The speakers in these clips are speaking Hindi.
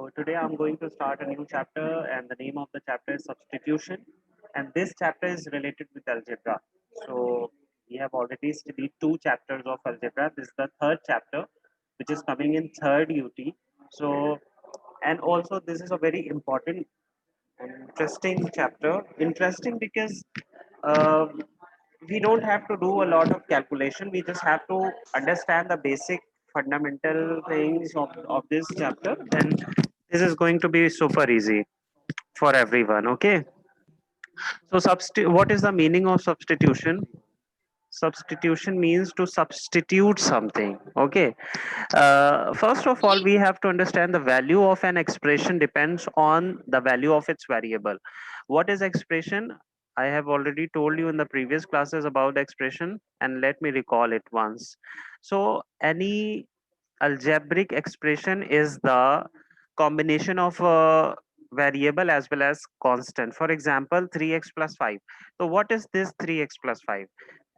So today I'm going to start a new chapter, and the name of the chapter is substitution. And this chapter is related with algebra. So we have already studied two chapters of algebra. This is the third chapter, which is coming in third UT. So, and also this is a very important and interesting chapter. Interesting because uh, we don't have to do a lot of calculation. We just have to understand the basic fundamental things of this chapter. Then this is going to be super easy for everyone. Okay. So what is the meaning of substitution? Substitution means to substitute something. Okay. First of all, we have to understand the value of an expression depends on the value of its variable. What is expression? I have already told you in the previous classes about expression, and let me recall it once. So any algebraic expression is the combination of a variable as well as constant. For example, 3x plus 5. So what is this 3x plus 5?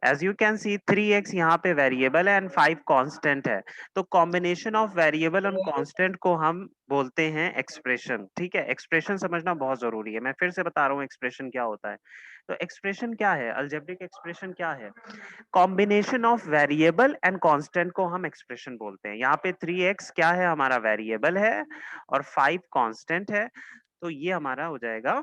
As you can see, 3x यहाँ पे वेरिएबल है एंड 5 कांस्टेंट है. तो कॉम्बिनेशन ऑफ वेरिएबल और कांस्टेंट को हम बोलते हैं एक्सप्रेशन. ठीक है, एक्सप्रेशन समझना बहुत जरूरी है. मैं फिर से बता रहा हूँ एक्सप्रेशन क्या होता है. तो एक्सप्रेशन क्या है, अलजेब्रिक एक्सप्रेशन क्या है? Combination of variable and constant को हम एक्सप्रेशन बोलते हैं. यहाँ पे 3x क्या है, हमारा वेरिएबल है, और 5 कांस्टेंट है. तो ये हमारा हो जाएगा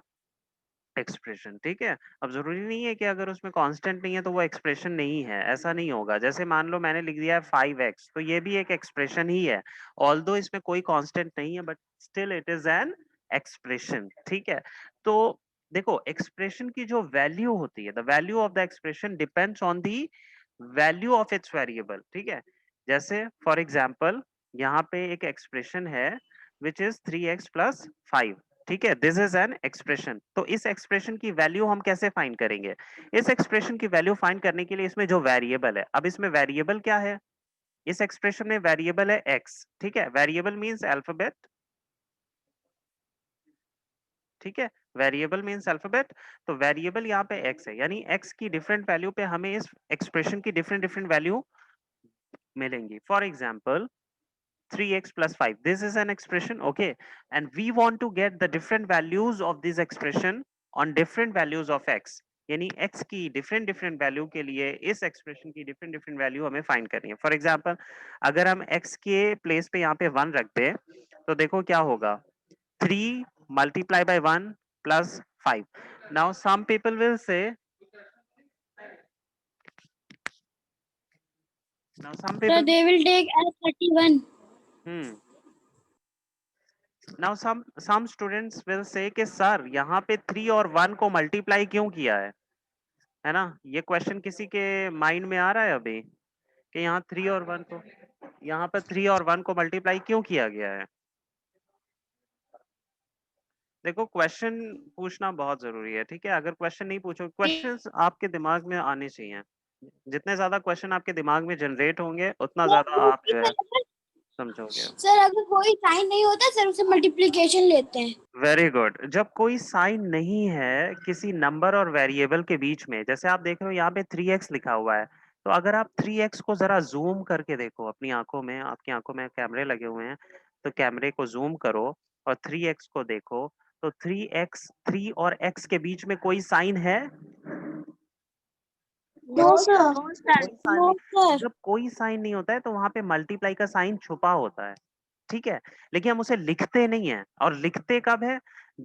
एक्सप्रेशन. ठीक है, अब जरूरी नहीं है कि अगर उसमें कांस्टेंट नहीं है तो वो एक्सप्रेशन नहीं है. ऐसा नहीं होगा. जैसे मान लो मैंने लिख दिया है 5x, तो ये भी एक एक्सप्रेशन ही है. ऑल्दो इसमें कोई कांस्टेंट नहीं है, but still it is an expression. ठीक है, तो देखो एक्सप्रेशन की जो वैल्यू होती है, the value of the expression depends on the value of its variable. ठीक है, जैसे फॉर एग्जाम्पल यहाँ पे एक एक्सप्रेशन है विच इज 3x प्लस 5. ठीक है, दिस इज एन एक्सप्रेशन. तो इस एक्सप्रेशन की वैल्यू हम कैसे फाइंड करेंगे? इस एक्सप्रेशन की वैल्यू फाइंड करने के लिए इसमें जो वेरिएबल है, अब इसमें वेरिएबल क्या है? इस एक्सप्रेशन में वेरिएबल है x. ठीक है, वेरिएबल मींस अल्फाबेट. ठीक है, वेरिएबल मींस अल्फाबेट. तो वेरिएबल यहाँ पे x है, यानी x की डिफरेंट वैल्यू पे हमें इस एक्सप्रेशन की डिफरेंट डिफरेंट वैल्यू मिलेंगी. For example 3x plus 5, this is an expression. Okay, and we want to get the different values of this expression on different values of x. यानी x की डिफरेंट डिफरेंट वैल्यू के लिए इस एक्सप्रेशन की डिफरेंट डिफरेंट वैल्यू हमें फाइंड करनी है. फॉर एग्जांपल अगर हम x के प्लेस पे यहाँ पे 1 रख दे, तो देखो क्या होगा. 3 multiply by 1 plus 5. Now some people will say, now some So people they will take as 31. hmm now some students will say कि सर यहाँ पे 3 और 1 को मल्टीप्लाई क्यों किया है ना? ये क्वेश्चन किसी के माइंड में आ रहा है अभी कि यहाँ 3 और 1 को, यहाँ पर 3 और 1 को मल्टीप्लाई क्यों किया गया है? देखो क्वेश्चन पूछना बहुत जरूरी है. ठीक है, अगर क्वेश्चन नहीं पूछो, क्वेश्चंस आपके दिमाग में आने चाहिए. जितने ज्यादा क्वेश्चन आपके दिमाग में जनरेट होंगे उतना ज्यादा आप जो है समझोगे. सर अगर कोई साइन नहीं होता सर उसे मल्टीप्लिकेशन लेते हैं. Very good. जब कोई साइन नहीं है किसी नंबर और वेरिएबल के बीच में, जैसे आप देख रहे हो यहाँ पे 3x लिखा हुआ है, तो अगर आप 3x को जरा जूम करके देखो अपनी आंखों में, आपकी आंखों में कैमरे लगे हुए हैं, तो कैमरे को जूम करो और 3x को देखो, तो 3x 3 और x के बीच में कोई साइन है? No sir. कोई साइन नो नहीं. सर. जब कोई साइन नहीं होता है तो वहां पे मल्टीप्लाई का साइन छुपा होता है. ठीक है, लेकिन हम उसे लिखते नहीं है. और लिखते कब है?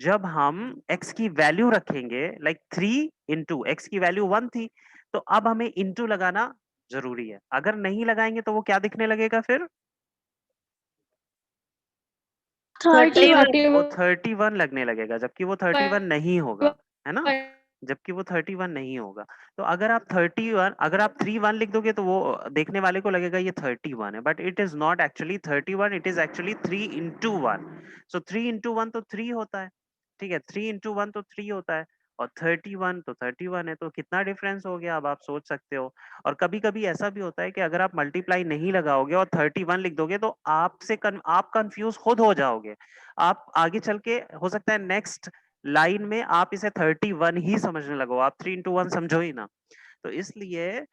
जब हम x की वैल्यू रखेंगे, लाइक 3 इंटू x की वैल्यू 1 थी, तो अब हमें इंटू लगाना जरूरी है. अगर नहीं लगाएंगे तो वो क्या दिखने लगेगा फिर? 31. वो 31 लगने लगेगा, जबकि वो 31 नहीं होगा. है ना, जबकि वो 31 नहीं होगा. तो अगर आप 31, अगर आप 3 1 लिख दोगे तो वो देखने वाले को लगेगा ये 31 है, but it is not actually 31, it is actually 3 into 1. So 3 into 1 तो 3 होता है. ठीक है, 3 इंटू 1 तो 3 होता है, और 31 तो 31 है. तो कितना डिफरेंस हो गया, अब आप सोच सकते हो. और कभी कभी ऐसा भी होता है कि अगर आप मल्टीप्लाई नहीं लगाओगे और 31 लिख दोगे तो आप कंफ्यूज खुद हो जाओगे. आप आगे चल के हो सकता है नेक्स्ट लाइन में आप इसे 31 ही समझने लगो, आप 3 इंटू 1 समझो ही ना. तो इसलिए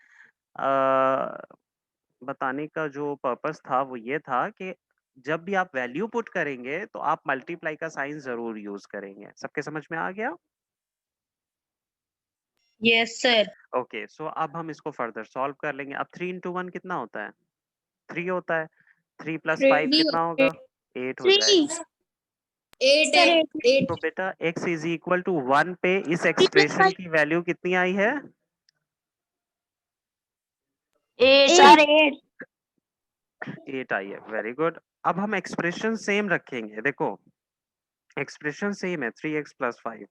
बताने का जो पर्पस था वो ये था कि जब भी आप वैल्यू पुट करेंगे तो आप मल्टीप्लाई का साइन जरूर यूज करेंगे। सबके समझ में आ गया? Yes sir. ओके, सो अब हम इसको फर्दर सॉल्व कर लेंगे। अब 3 into 1 कितना होता है? 3 होता है। 3 + 5 कितना होगा? 8 हो जाएगा। 8 तो बेटा x इज इक्वल टू 1 पे इस एक्सप्रेशन की वैल्यू कितनी आई है? 8 8 आई है। Very good. अब हम एक्सप्रेशन सेम रखेंगे। देखो एक्सप्रेशन सेम है 3x + 5,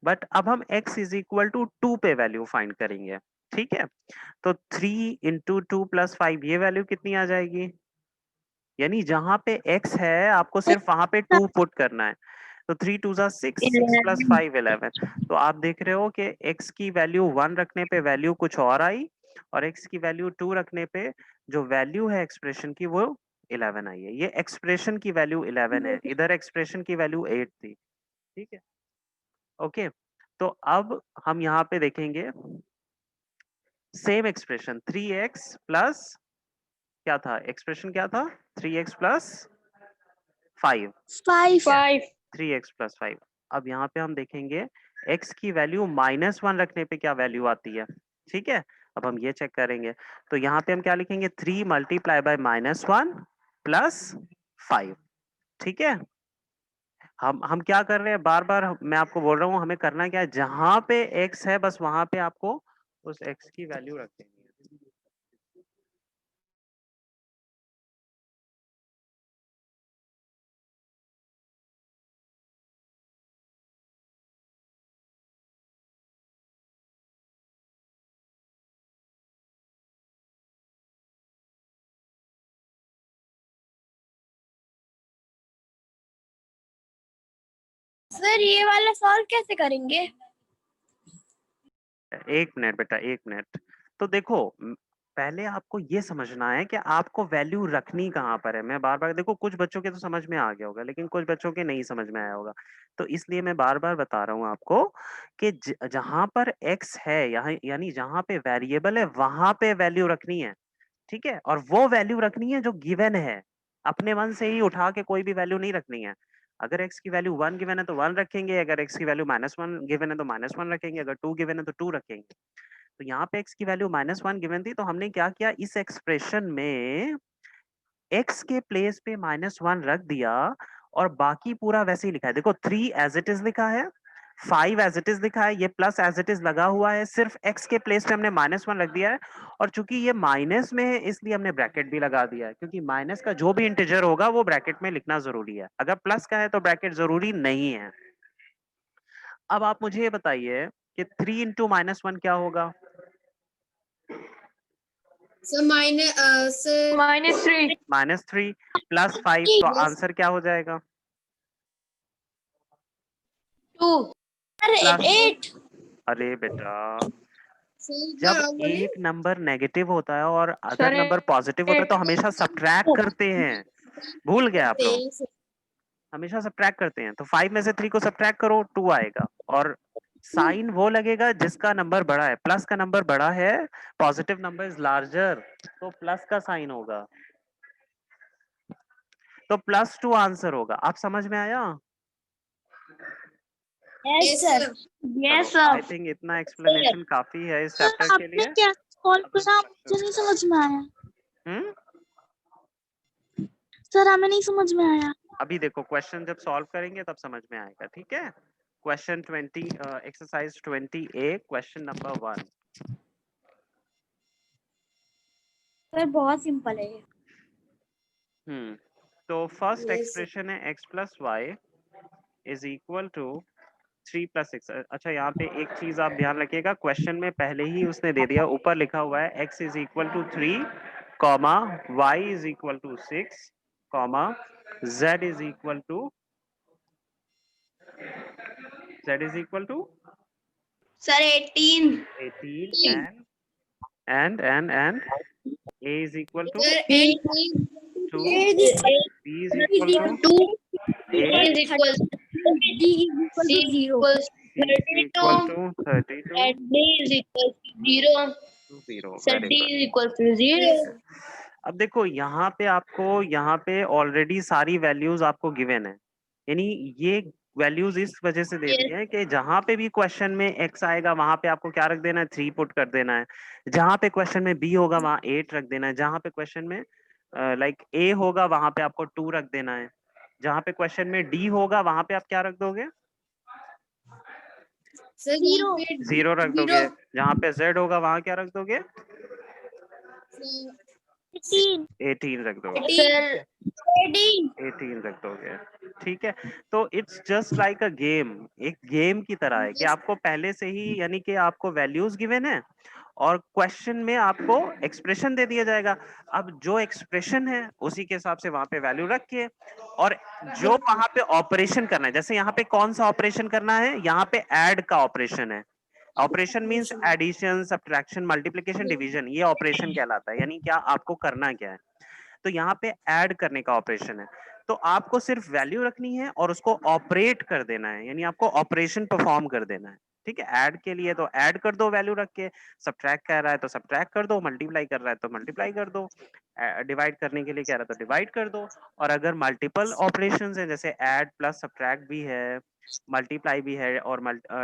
बट अब हम x इज इक्वल टू 2 पे वैल्यू फाइंड करेंगे। ठीक है, तो 3 into 2 + 5 ये वैल्यू कितनी आ जाएगी? यानी जहां पे x है आपको सिर्फ वहां पे 2 पुट करना है। तो 3 2 जा 6, 6 + 5 11। तो आप देख रहे हो कि x की वैल्यू 1 रखने पे वैल्यू कुछ और आई, और x की वैल्यू 2 रखने पे जो वैल्यू है एक्सप्रेशन की वो 11 आई है। ये एक्सप्रेशन की वैल्यू 11 है, इधर एक्सप्रेशन की वैल्यू 8 थी। ठीक है, ओके। तो अब हम यहाँ पे देखेंगे सेम एक्सप्रेशन 3x प्लस क्या था? एक्सप्रेशन क्या था? 3x + 5। 5 3x + 5। अब यहाँ पे हम देखेंगे x की वैल्यू -1 रखने पे क्या वैल्यू आती है। ठीक है, अब हम ये चेक करेंगे। तो यहाँ पे हम क्या लिखेंगे? 3 × -1 + 5। ठीक है, हम क्या कर रहे हैं? बार बार मैं आपको बोल रहा हूँ हमें करना क्या है, जहां पे x है बस वहां पे आपको उस x की वैल्यू रखेंगे। सर ये वाला सॉल्व कैसे करेंगे? 1 मिनट बेटा, 1 मिनट। तो देखो पहले आपको ये समझना है कि आपको वैल्यू रखनी कहाँ पर है। मैं बार बार, देखो कुछ बच्चों के तो समझ में आ गया होगा लेकिन कुछ बच्चों के नहीं समझ में आया होगा, तो इसलिए मैं बार बार बता रहा हूँ आपको कि जहां पर x है, यहाँ यानी जहां पे वेरिएबल है वहां पे वैल्यू रखनी है। ठीक है, और वो वैल्यू रखनी है जो गिवन है। अपने मन से ही उठा के कोई भी वैल्यू नहीं रखनी है। अगर x की वैल्यू 1 गिवन है तो 1 रखेंगे, अगर x की वैल्यू -1 गिवन है तो -1 रखेंगे, अगर 2 गिवन है तो 2 रखेंगे। तो यहाँ पे x की वैल्यू -1 गिवन थी, तो हमने क्या किया, इस एक्सप्रेशन में x के प्लेस पे -1 रख दिया और बाकी पूरा वैसे ही लिखा है। देखो 3 एज इट इज लिखा है, 5 एज इट इज लिखा है, ये प्लस एज इट इज लगा हुआ है, सिर्फ x के प्लेस पे हमने -1 रख दिया है। और चूंकि ये माइनस में है इसलिए हमने ब्रैकेट भी लगा दिया है, क्योंकि माइनस का जो भी इंटीजर होगा वो ब्रैकेट में लिखना जरूरी है। अगर प्लस का है तो ब्रैकेट जरूरी नहीं है। अब आप मुझे ये बताइए कि 3 into -1 क्या होगा? -3 + 5, तो आंसर क्या हो जाएगा? 2 प्लस 8 अरे बेटा, जब एक नंबर नेगेटिव होता है और अदर सर नंबर पॉजिटिव होता है तो हमेशा सब्ट्रैक्ट करते हैं। भूल गए आप लोग? हमेशा सब्ट्रैक्ट करते हैं। तो 5 में से 3 को सब्ट्रैक्ट करो, 2 आएगा। और साइन वो लगेगा जिसका नंबर बड़ा है। प्लस का नंबर बड़ा है, पॉजिटिव नंबर इज लार्जर, तो प्लस का साइन होगा। तो +2 आंसर होगा। आप समझ में आया? Yes sir. यस चलो, आई सर। थिंक इतना एक्सप्लेनेशन काफी है इस चैप्टर के आपने लिए। क्या सॉल्व करा? मुझे नहीं समझ में आया हम्म सर, हमें नहीं समझ में आया। अभी देखो क्वेश्चन जब सॉल्व करेंगे तब समझ में आएगा। ठीक है, question 20 exercise 20A question number 1। Sir बहुत सिंपल है ये। तो फर्स्ट एक्सप्रेशन है x + y is equal to 3 + 6। अच्छा, यहाँ पे एक चीज आप ध्यान रखिएगा, क्वेश्चन में पहले ही उसने दे दिया, ऊपर लिखा हुआ है x is equal to 3, y is equal to 6, z is equal to sir 18 18 and a is equal to 2, b is equal to 8, is equal D is equal C to 0. equals c is equal 32 to 32 and D is equal to 0. to 0। So very D good. is equal to 0. अब देखो यहाँ पे ऑलरेडी सारी वैल्यूज आपको गिवन है, यानी ये वैल्यूज इस वजह से दे दी है कि जहां पे भी क्वेश्चन में x आएगा वहां पे आपको क्या रख देना है, 3 पुट कर देना है। जहां पे क्वेश्चन में b होगा वहां 8 रख देना है। जहां पे क्वेश्चन में लाइक a होगा वहां पे आपको 2 रख देना है। जहां पे क्वेश्चन में d होगा वहां पे आप क्या रख दोगे, सर 0 रख दोगे। जहां पे z होगा वहां क्या रख दोगे, 18 रख दोगे। सर 18 रख दोगे, ठीक है। तो it's just like a game, एक गेम की तरह है कि आपको पहले से ही यानी कि आपको वैल्यूज गिवन है और क्वेश्चन में आपको एक्सप्रेशन दे दिया जाएगा। अब जो एक्सप्रेशन है उसी के हिसाब से वहां पे वैल्यू रख के और जो वहां पे ऑपरेशन करना है, जैसे यहाँ पे कौन सा ऑपरेशन करना है, यहाँ पे ऐड का ऑपरेशन है। Operation means addition, subtraction, multiplication, division, ये ऑपरेशन कहलाता है। यानी क्या आपको करना क्या है, तो यहाँ पे ऐड करने का ऑपरेशन है। तो आपको सिर्फ वैल्यू रखनी है और उसको ऑपरेट कर देना है, यानी आपको ऑपरेशन परफॉर्म कर देना है। ठीक है, ऐड के लिए तो ऐड कर दो वैल्यू रख के, सब्ट्रैक्ट कर रहा है तो सब्ट्रैक्ट कर दो, मल्टीप्लाई कर रहा है तो मल्टीप्लाई कर दो, डिवाइड करने के लिए कह रहा है तो डिवाइड कर दो। और अगर मल्टीपल ऑपरेशंस है, जैसे ऐड प्लस सब्ट्रैक्ट भी है, मल्टीप्लाई भी है और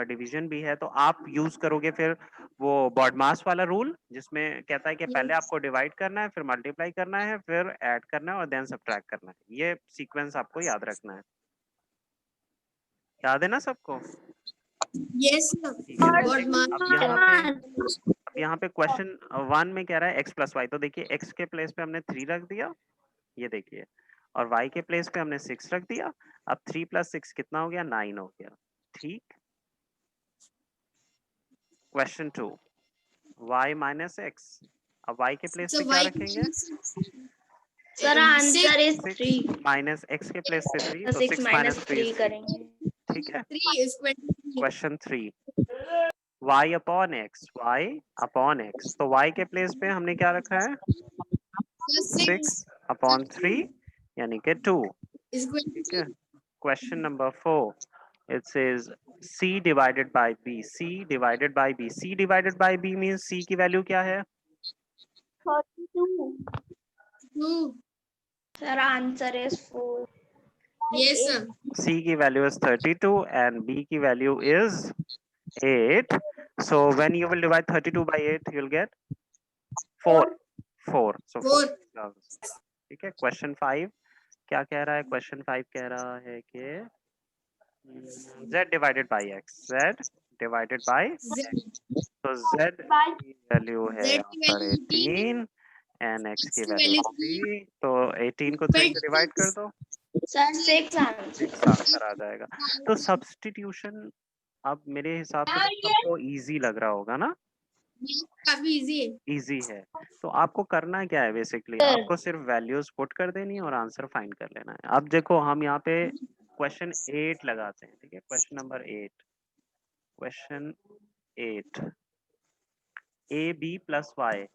डिवीजन भी है, तो आप यूज करोगे फिर वो बॉडमास वाला रूल, जिसमें कहता है कि पहले आपको डिवाइड करना है, फिर मल्टीप्लाई करना है, फिर ऐड करना है और देन सब्ट्रैक्ट करना है। ये सीक्वेंस आपको याद रखना है। याद है ना सबको? यस ठीक है, तो सर। अब यहाँ पे क्वेश्चन 1 में कह रहा है x प्लस वाई। तो देखिए x के प्लेस पे हमने 3 रख दिया, ये देखिए, और y के प्लेस पे हमने 6 रख दिया। अब 3 प्लस 6 कितना हो गया, 9 हो गया। ठीक। Question 2, y minus x। अब y के प्लेस पे क्या रखेंगे, sir answer is 6 3। Minus x के प्लेस पे 3, तो 6 6 माइनस माइनस 3 3 करेंगे। ठीक है। 3 is 23. Question 3, y upon x, y upon x। तो y के प्लेस पे हमने क्या रखा है, 6 अपॉन 3 यानी कि 2। is ठीक है। Question number 4, it says c divided by b, c divided by b, c divided by b means c की वैल्यू क्या है, 2. Sir answer is 4। Yes, sir. c की वैल्यू is 32 and b की value is 8. So when you will divide 32 by 8 you will get 4, 4, so 4 4. ठीक है। क्वेश्चन 5 क्या कह रहा है, क्वेश्चन 5 कह रहा है कि z divided by x, z divided by Z. तो z की वैल्यू है Z यहाँ की पर value 18 एंड x X की की वैल्यू value 3, तो 18 को 3 से डिवाइड कर दो, सर 6 आंसर। 6 आंसर आ जाएगा। तो सब्स्टिट्यूशन अब मेरे हिसाब से तो सबको इजी लग रहा होगा ना, काफी इजी है। इजी है। तो आपको करना क्या है, बेसिकली आपको सिर्फ वैल्यूज पुट कर देनी है और आंसर फाइंड कर लेना है। अब देखो हम यहाँ पे क्वेश्चन 8 लगाते हैं, ठीक है। Question number 8, question 8, A B plus Y,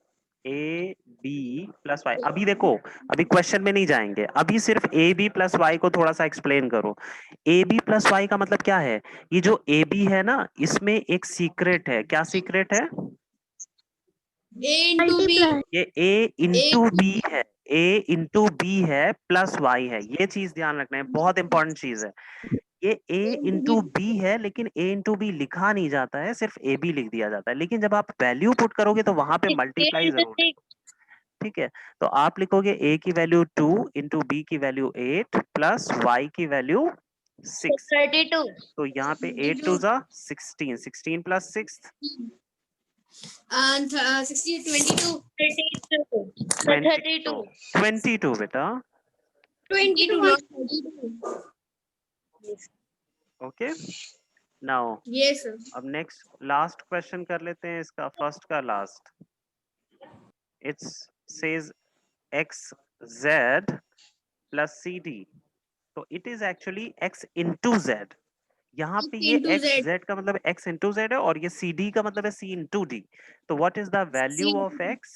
A B plus Y. अभी देखो, अभी क्वेश्चन में नहीं जाएंगे, अभी सिर्फ ए बी प्लस वाई को थोड़ा सा एक्सप्लेन करो। ए बी प्लस वाई का मतलब क्या है, ये जो ए बी है ना, इसमें एक सीक्रेट है। क्या सीक्रेट है, A into B. ये ए इंटू बी है, ए इंटू बी है प्लस वाई है। ये चीज ध्यान रखना है, बहुत इंपॉर्टेंट चीज है। ये ए इंटू बी है, लेकिन ए इंटू बी लिखा नहीं जाता है, सिर्फ ए बी लिख दिया जाता है। लेकिन जब आप वैल्यू पुट करोगे तो वहां पे मल्टीप्लाई जरूर लिखो, ठीक है। तो आप लिखोगे ए की वैल्यू 2 इंटू बी की वैल्यू 8 प्लस वाई की वैल्यू 6। 32। तो यहाँ पे 8 टू जा 16, 16 प्लस 6 And 16, 22. 32। 22 बेटा, 22, not 32. Okay. Now Yes, sir. अब नेक्स्ट लास्ट क्वेश्चन कर लेते हैं इसका, फर्स्ट का last. It's says X Z plus C D, तो it is actually X into Z. यहाँ पे ये Into एक्स Z. जेड का मतलब एक्स इंटू जेड है और ये सी डी का मतलब है सी इंटू डी। तो what is the value of X,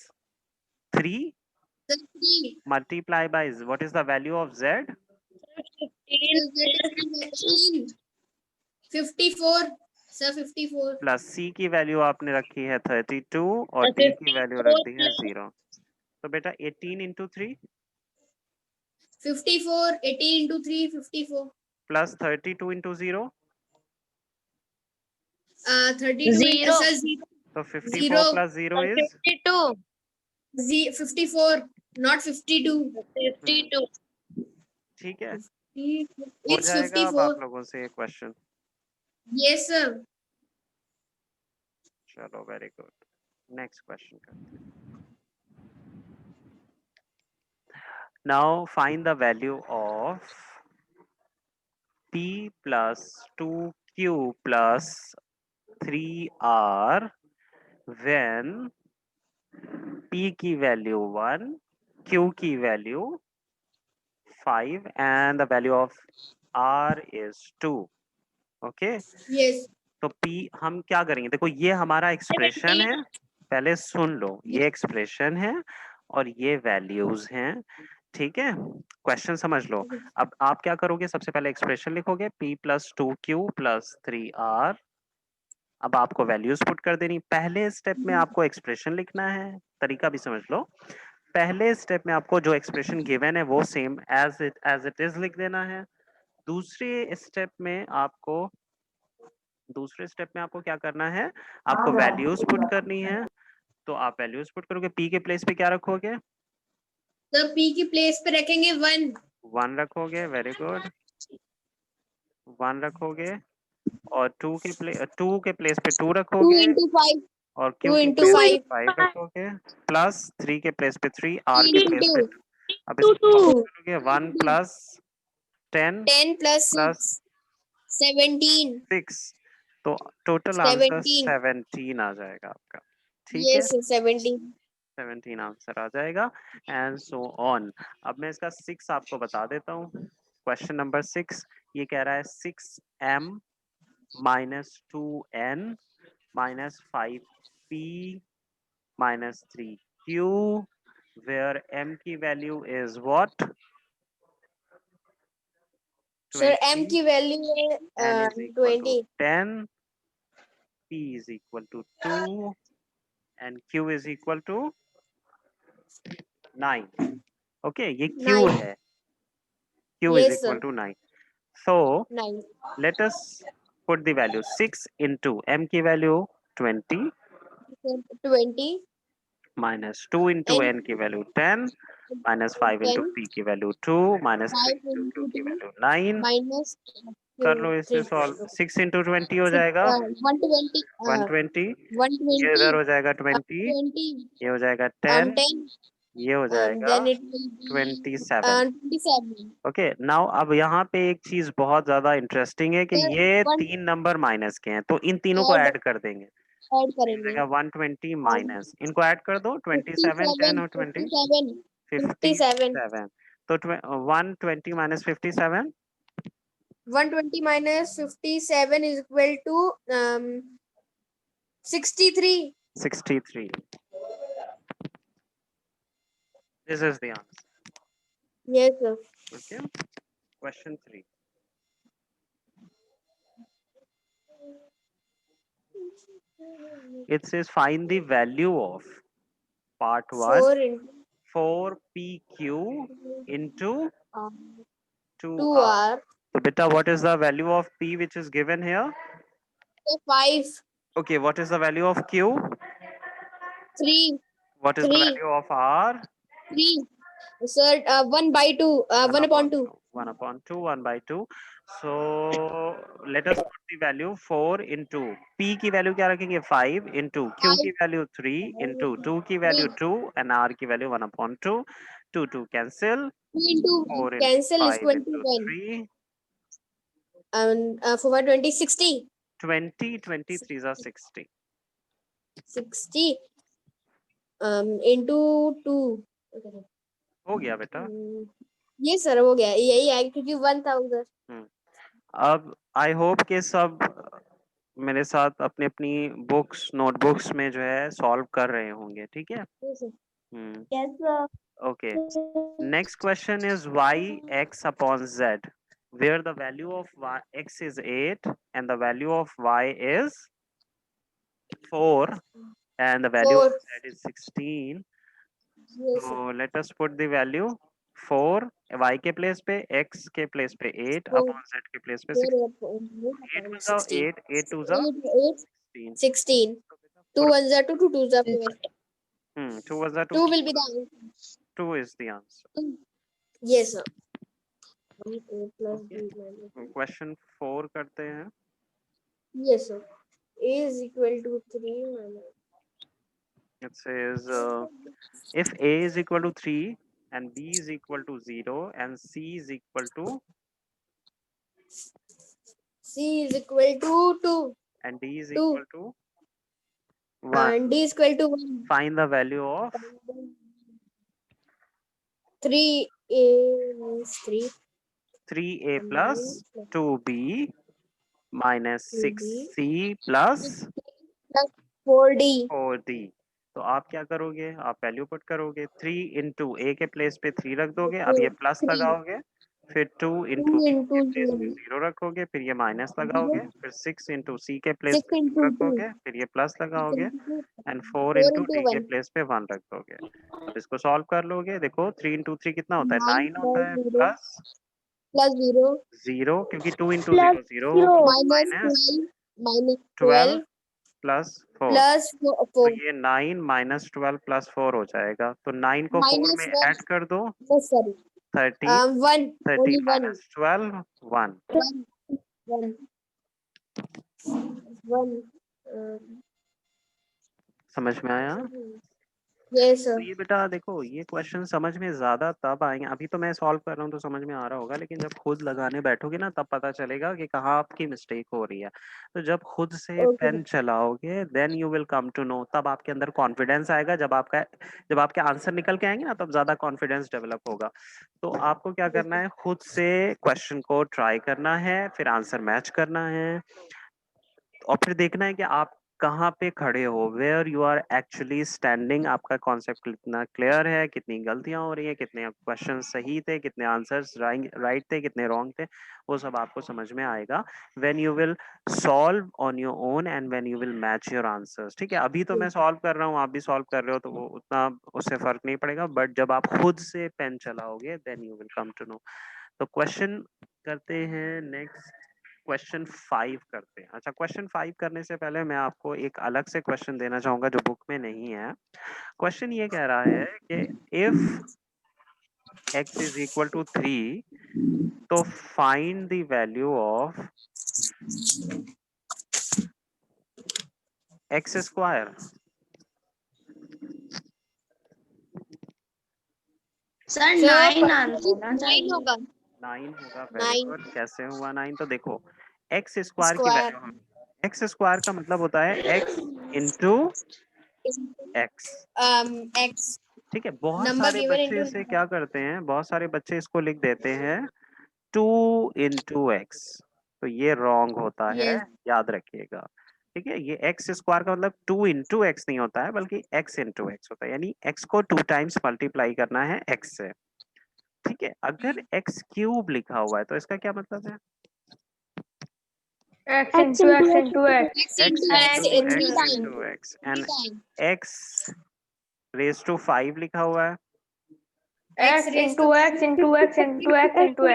3 3. Multiply by what is the value of Z, 15 54. Sir, 54. Plus C की वैल्यू आपने रखी है 32 और डी की वैल्यू रख दी है 0। तो बेटा 18 into 3 54. 18 into 3, 54. plus 32 into 0, 32 Zero. sir, zero. तो 54 Zero. plus 0 is 52. 54, not 52. 52. ठीक है, हो It's जाएगा अब आप 54. लोगों से एक क्वेश्चन। Yes, sir. चलो वेरी गुड, नेक्स्ट क्वेश्चन करते हैं। Now find the value of p plus 2q plus 3r when p की वैल्यू 1, q की value 5 and the value of r is 2। Okay, Yes. तो p हम क्या करेंगे, देखो ये हमारा एक्सप्रेशन है, पहले सुन लो, ये एक्सप्रेशन है और ये वैल्यूज हैं, ठीक है, क्वेश्चन समझ लो। अब आप क्या करोगे, सबसे पहले एक्सप्रेशन लिखोगे p plus 2q plus 3r। अब आपको वैल्यूज पुट कर देनी, पहले स्टेप में आपको एक्सप्रेशन लिखना है, तरीका भी समझ लो। पहले स्टेप में आपको जो एक्सप्रेशन गिवन है वो सेम एज इट इज लिख देना है। दूसरे स्टेप में आपको क्या करना है, आपको वैल्यूज पुट करनी है। तो आप वैल्यूज पुट करोगे, p के प्लेस पे क्या रखोगे, तो P की प्लेस पे रखेंगे 1. 1 रखोगे, वेरी गुड, 1 रखोगे, और 2 के प्लेस पे 2 2 रखोगे, into 5. और 2 q के into प्लेस 5. पे 5 रखोगे, प्लस 3 के प्लेस पे 3, r 3 के प्लेस पे into 2। अब इसको 2. करोगे 1 प्लस 10 10 plus प्लस 6. 17. 6, तो टोटल आंसर 17. 17 आ जाएगा आपका, ठीक है, Yes, 17. 17 आंसर आ जाएगा एंड सो ऑन। अब मैं इसका 6 आपको बता देता हूँ। क्वेश्चन नंबर 6 ये कह रहा है 6m minus 2n minus 5p minus 3q where m की value is what, Sir, M 20, की वैल्यू है n is equal to 20. 10, p is equal to 2 and q is equal to 9। Okay, ये q 9. है, q is Yes, equal sir. to 9। so 9. let us put the value 6 into m की value 20 20. minus 2 into And n की वैल्यू 10 minus 5 into 10. p की value 2 minus 3 5 into q into की 2 वैल्यू 9। minus कर लो इसे 3. सॉल्व, 6 into 20 हो 6, जाएगा 120. 120, ये 120. इधर हो जाएगा 20, 20. ये हो जाएगा 10, 10. ये हो जाएगा Then it will be 27। 27. Okay, now अब यहाँ पे एक चीज बहुत ज्यादा इंटरेस्टिंग है कि Sir, ये 1 तीन नंबर माइनस के हैं, तो इन तीनों को ऐड कर देंगे, ऐड तो ये करेंगे. जगह 120 माइनस, इनको ऐड कर दो, 27 10 और 20 57. 57, तो 120 minus 57 120 minus 57 is equal to 63. 63। This is the answer. Yes, sir. Okay, question 3 it says find the value of part 1 4 into 4pq into 2r। 2R. so beta, what is the value of p which is given here? 5. Okay, what is the value of q? 3. What is the 3. value of r? 3. Sir, 1 by 2. 1 upon 2. 1 upon 2, 1 by 2। So let us put the value 4 into p की वैल्यू क्या रखेंगे 5 into q की वैल्यू 3 into 2 की वैल्यू 2 and r की value 1 upon 2, 2 cancel, 2 into 4 into cancel is 5 equal to into 1. 3, And 4 by 20, 60. 20, 23 are 60। 60 into 2. हो गया बेटा। ये सर हो गया, यही है क्योंकि 1000. अब आई होप के सब मेरे साथ अपनी अपनी बुक्स नोटबुक्स में जो है सॉल्व कर रहे होंगे, ठीक है। Yes, sir. Okay, next question is y x upon z where the value of x is 8 and the value of y is 4 and the value 4. of z is 16। Yes, sir. So let us put the value 4 y के प्लेस पे, x के प्लेस पे 8 Four, अपॉन z के प्लेस पे 4 6. 8 upon one जा 16. 8, 8 2 जा 8, 8, 16. 16. तो बेटा 2 4 1s are 2, 2 2s are 4. 2 was the 2 2. will be the answer. 2 is the answer. Yes, sir. 1a plus Okay. b minus b. Question 4 करते हैं. Yes, sir. A is equal to 3 minus. It says if a is equal to 3 and b is equal to 0 and c is equal to C is equal to 2. and d is 2. equal to 1, And D is equal to 1. find the value of 3a means 3. 3a And plus 9 2b minus 2b 6c plus plus 4d. 4d. तो आप क्या करोगे, आप वैल्यू पुट करोगे. 3 इंटू ए के प्लेस पे 3 रख दोगे, अब ये प्लस 3. लगाओगे, फिर 2 2 इंटू बी into के प्लेस पे 0. 0 रखोगे, फिर ये माइनस 0. लगाओगे, फिर 6 इंटू सी के प्लेस 6 पे 2 into 2. रखोगे, फिर ये प्लस 6 लगाओगे into 2. And 4 4 into into D के 1. प्लेस पे 1 रख दोगे. अब इसको सॉल्व कर लोगे, देखो 3 इंटू 3 कितना होता है, 9 9 plus होता है, 0 प्लस plus 0 0 क्योंकि 2 इंटू plus 0 0 हो गया, minus minus 12 minus 12 12 plus 4. plus तो 4 ये 9 माइनस 12 प्लस 4 हो जाएगा. तो 9 को 4 minus में 1. ऐड कर दो, No, sorry. 13. 1. 13 Only 1. minus 12 1. 1. 1. 1. समझ में आया. Yes, sir. तो ये बेटा देखो, ये क्वेश्चन समझ में ज्यादा तब आएंगे, अभी तो मैं सॉल्व कर रहा हूँ तो समझ में आ रहा होगा, लेकिन जब खुद लगाने बैठोगे ना तब पता चलेगा कि कहाँ आपकी मिस्टेक हो रही है. तो जब खुद से Okay. पेन चलाओगे then you will come to know, तब आपके अंदर कॉन्फिडेंस आएगा. जब आपके आंसर निकल के आएंगे ना तब ज्यादा कॉन्फिडेंस डेवलप होगा. तो आपको क्या करना है, खुद से क्वेश्चन को ट्राई करना है, फिर आंसर मैच करना है और फिर देखना है कि आप कहाँ पे खड़े हो, where you are actually standing. आपका कॉन्सेप्ट कितना क्लियर है, कितनी गलतियां हो रही है, कितने क्वेश्चन सही थे, कितने आंसर्स राइट थे, कितने रॉन्ग थे, वो सब आपको समझ में आएगा when you will solve on your own and when you will match your answers. ठीक है, अभी तो मैं सॉल्व कर रहा हूँ, आप भी सॉल्व कर रहे हो, तो वो उतना उससे फर्क नहीं पड़ेगा, बट जब आप खुद से पेन चलाओगे then you will come to know. तो क्वेश्चन करते हैं नेक्स्ट. क्वेश्चन 5 करते हैं. अच्छा, क्वेश्चन 5 करने से पहले मैं आपको एक अलग से क्वेश्चन देना चाहूंगा जो बुक में नहीं है. क्वेश्चन ये कह रहा है कि if x is equal to 3 तो find the value of x square. Sir Sir, 9 answer ना 9 चाहिए. होगा. 9 होगा. Very 9 good. कैसे हुआ 9? तो देखो, x स्क्वायर की square. वैल्यू, x स्क्वायर का मतलब होता है x इंटू x. X. ठीक है, बहुत Number सारे given बच्चे into इसे number. क्या करते हैं, बहुत सारे बच्चे इसको लिख देते हैं 2 इंटू एक्स. तो ये रॉन्ग होता है, Yes. याद रखिएगा. ठीक है, ये एक्स स्क्वायर का मतलब 2 इंटू एक्स नहीं होता है, बल्कि एक्स इंटू एक्स होता है, यानी एक्स को 2 टाइम्स मल्टीप्लाई करना है एक्स से. ठीक है, अगर एक्स क्यूब लिखा हुआ है तो इसका क्या मतलब है, X into X into X. X X into X. Into 3 X times. Into X. 3 and times. X raise to 5 लिखा हुआ है. X into X into X into X into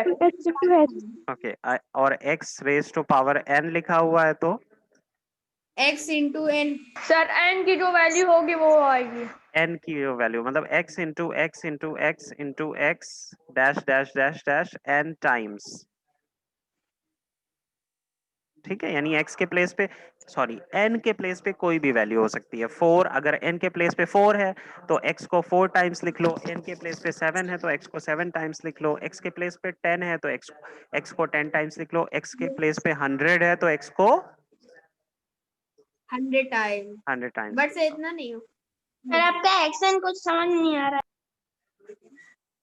X. Okay, और X raise to power n लिखा हुआ है तो X into N. Sir n की जो वैल्यू होगी वो आएगी. n की वैल्यू मतलब x into x into x into x dash dash dash dash n times. ठीक है, यानी x के प्लेस पे, सॉरी n के प्लेस पे कोई भी वैल्यू हो सकती है. 4, अगर n के प्लेस पे 4 है तो x को 4 टाइम्स लिख लो. n के प्लेस पे 7 है तो x को 7 टाइम्स लिख लो. x के प्लेस पे 10 है तो x को 10 टाइम्स लिख लो. x के प्लेस पे 100 है तो x को 100 times. 100 टाइम्स. बट से इतना नहीं हो. सर आपका एक्शन कुछ समझ नहीं आ रहा.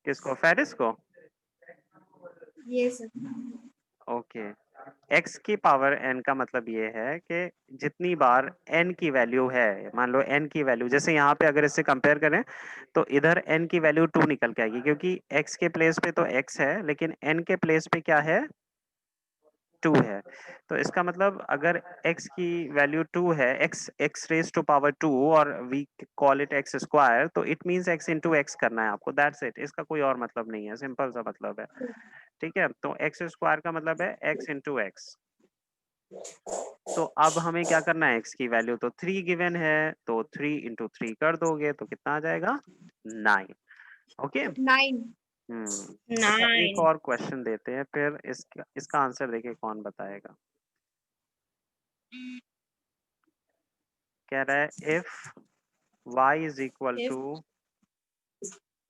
किसको, फेरिस को? Yes, sir. ओके, x की पावर n का मतलब ये है कि जितनी बार n की वैल्यू है, मान लो n की वैल्यू, जैसे यहाँ पे अगर इससे कंपेयर करें तो इधर n की वैल्यू 2 निकल के आएगी, क्योंकि x के प्लेस पे तो x है लेकिन n के प्लेस पे क्या है 2 है, तो इसका मतलब अगर x की वैल्यू 2 है, x रेज टू पावर 2 और we call it x square, तो it means x into X करना है आपको, दैट्स इट। इसका कोई और मतलब नहीं है, सिंपल सा मतलब है, ठीक है। तो x स्क्वायर का मतलब है x इंटू एक्स। तो अब हमें क्या करना है, x की वैल्यू तो 3 गिवन है, तो 3 इंटू 3 कर दोगे तो कितना आ जाएगा, 9। ओके 9। अच्छा, एक और क्वेश्चन देते हैं, फिर इसका आंसर देखिए कौन बताएगा। कह रहा है if y is equal If to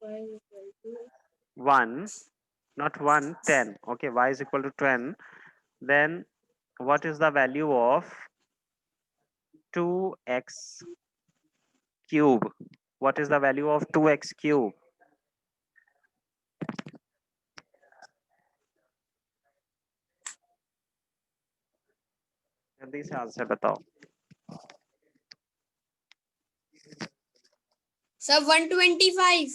y is equal to 1, not 1, 10, okay, y is equal to 10, then what is the value of 2x cube? What is the value of 2x cube? जल्दी से आंसर बताओ। sir 125.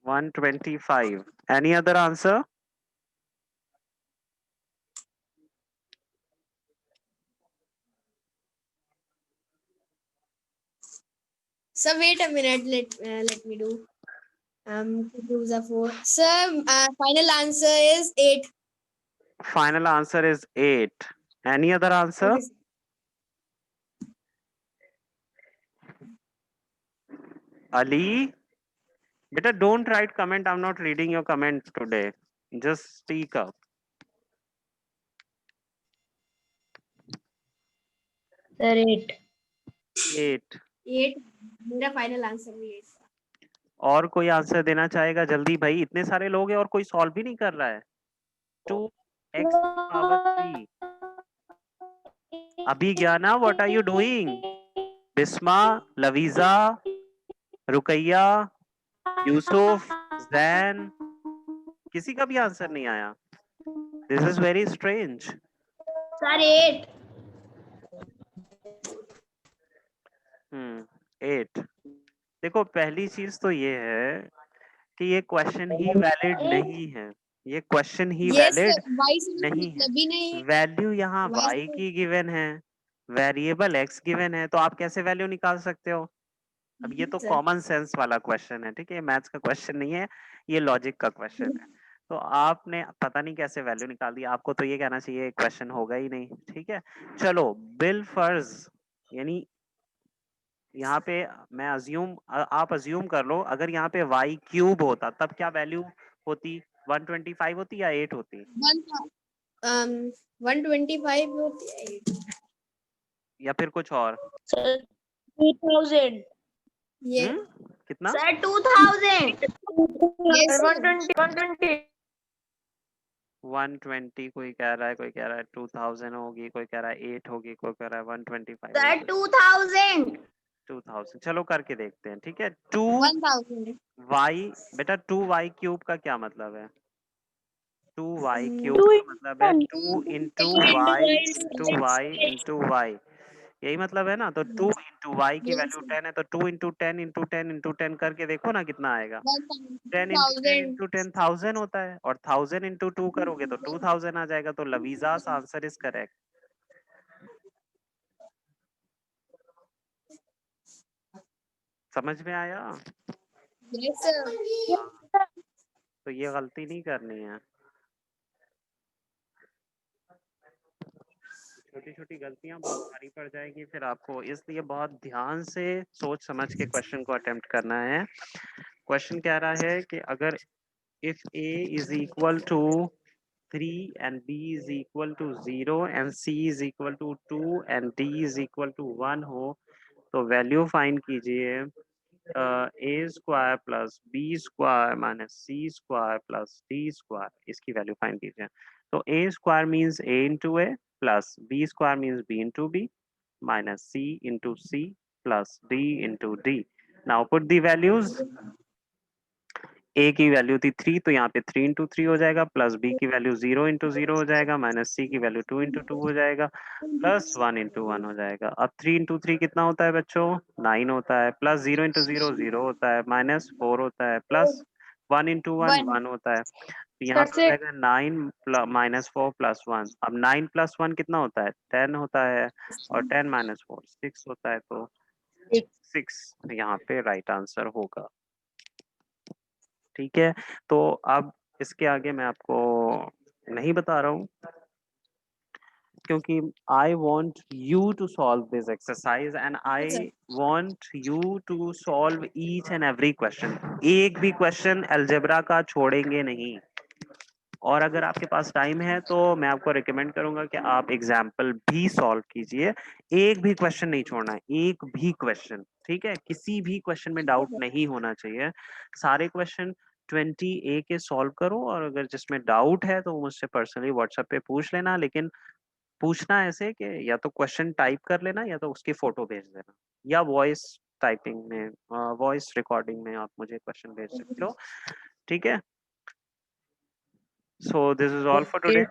125. Any other answer? Sir, wait a minute. Let me do. 2 is a 4. Sir, final answer is 8. Final answer is 8. Any other answer? Okay, sir. Ali? Beta, don't write comment. I'm not reading your comment today. Just speak up. Sir, 8. 8. 8. मेरा फाइनल आंसर भी 8 था। और कोई आंसर देना चाहेगा जल्दी भाई, इतने सारे लोग हैं और कोई सॉल्व भी नहीं कर रहा है। 2x की power 3। Abhigyana, what are you doing? Bisma, Laviza, Ruqaiya, Yusuf, Zain, किसी का भी आंसर नहीं आया। This is very strange. Sir 8। 8। देखो, पहली चीज तो ये है कि ये क्वेश्चन ही वैलिड नहीं है, ये क्वेश्चन ही Yes, sir. वैलिड Y से नहीं है। मतलब ही नहीं है। वैल्यू यहाँ Y y से की गिवन है, वेरिएबल x गिवन है, तो आप कैसे वैल्यू निकाल सकते हो? अब ये तो सर कॉमन सेंस वाला क्वेश्चन है, ठीक है, मैथ्स का क्वेश्चन नहीं है, ये लॉजिक का क्वेश्चन है। तो आपने पता नहीं कैसे वैल्यू निकाल दी, आपको तो ये कहना चाहिए क्वेश्चन होगा ही नहीं, ठीक है। चलो, बिल फर्ज, यानी यहाँ पे मैं आप अज्यूम कर लो, अगर यहाँ पे y क्यूब होता तब क्या वैल्यू होती? 125 होती या 8 होती? 125 होती है। या फिर कुछ और? Sir, 2000. ये कितना? सर 2000। Yes, sir. 120. 120. 120 कोई कह रहा है, कोई कह रहा है 2000 होगी, कोई कह रहा है 8 होगी, कोई कह रहा है 125 सर होगी। 2000। 2000, चलो करके देखते हैं, ठीक है। 2 1000. y, बेटा 2y क्यूब का क्या मतलब है? 2y क्यूब 2 का मतलब है 2 into Y into into Y into Y, यही मतलब है ना। तो 2 इंटू वाई की Yes, वैल्यू sir. 10 है, तो 2 इंटू 10 इंटू 10 इंटू 10 करके देखो ना कितना आएगा। 10 इंटू 10 1000. इंटू 10 1000 होता है, और 1000 इंटू 2 करोगे तो 2000 आ जाएगा। तो लवीजास आंसर इज करेक्ट। समझ में आया? Yes, sir. तो ये गलती नहीं करनी है, छोटी छोटी गलतियां बहुत भारी पड़ जाएगी फिर आपको, इसलिए बहुत ध्यान से सोच समझ के क्वेश्चन को अटेम्प्ट करना है। क्वेश्चन कह रहा है कि अगर if a is equal to 3 and b is equal to 0 and c is equal to 2 and d is equal to 1 हो, तो वैल्यू फाइंड कीजिए a square plus b square minus c square plus d square, इसकी वैल्यू फाइंड कीजिए। तो a square means a into a plus b square means b into b minus c into c plus d into d। Now put the values. a की वैल्यू थी 3, तो यहाँ पे 3 इंटू 3 हो जाएगा, प्लस b की वैल्यू 0 इंटू 0 हो जाएगा, माइनस c की वैल्यू 2 इंटू 2 हो जाएगा, प्लस 1 इंटू 1 हो जाएगा। अब 3 इंटू 3 कितना होता है बच्चों? 9 होता है, प्लस 0 इंटू 0 0 होता है, माइनस 4 होता है, प्लस 1 इंटू 1 1. 1 होता है। तो यहाँ Sir, पे हो जाएगा 9 माइनस 4 प्लस 1। अब 9 प्लस 1 कितना होता है? 10 होता है, और 10 माइनस 4 6 होता है, तो 6 यहाँ पे राइट आंसर होगा। ठीक है, तो अब इसके आगे मैं आपको नहीं बता रहा हूँ, क्योंकि I want you to solve this exercise and I want you to solve each and every question. एक भी क्वेश्चन अलजेब्रा का छोड़ेंगे नहीं। और अगर आपके पास टाइम है तो मैं आपको रिकमेंड करूंगा कि आप एग्जाम्पल भी सॉल्व कीजिए। एक भी क्वेश्चन नहीं छोड़ना है, एक भी क्वेश्चन। ठीक है, किसी भी क्वेश्चन में डाउट नहीं होना चाहिए। सारे क्वेश्चन 20A के सॉल्व करो, और अगर जिसमें डाउट है तो मुझसे पर्सनली व्हाट्सएप पे पूछ लेना। लेकिन पूछना ऐसे कि या तो क्वेश्चन टाइप कर लेना, या तो उसकी फोटो भेज देना, या वॉइस टाइपिंग में, वॉइस रिकॉर्डिंग में आप मुझे क्वेश्चन भेज सकते हो। ठीक है, so this is all for today.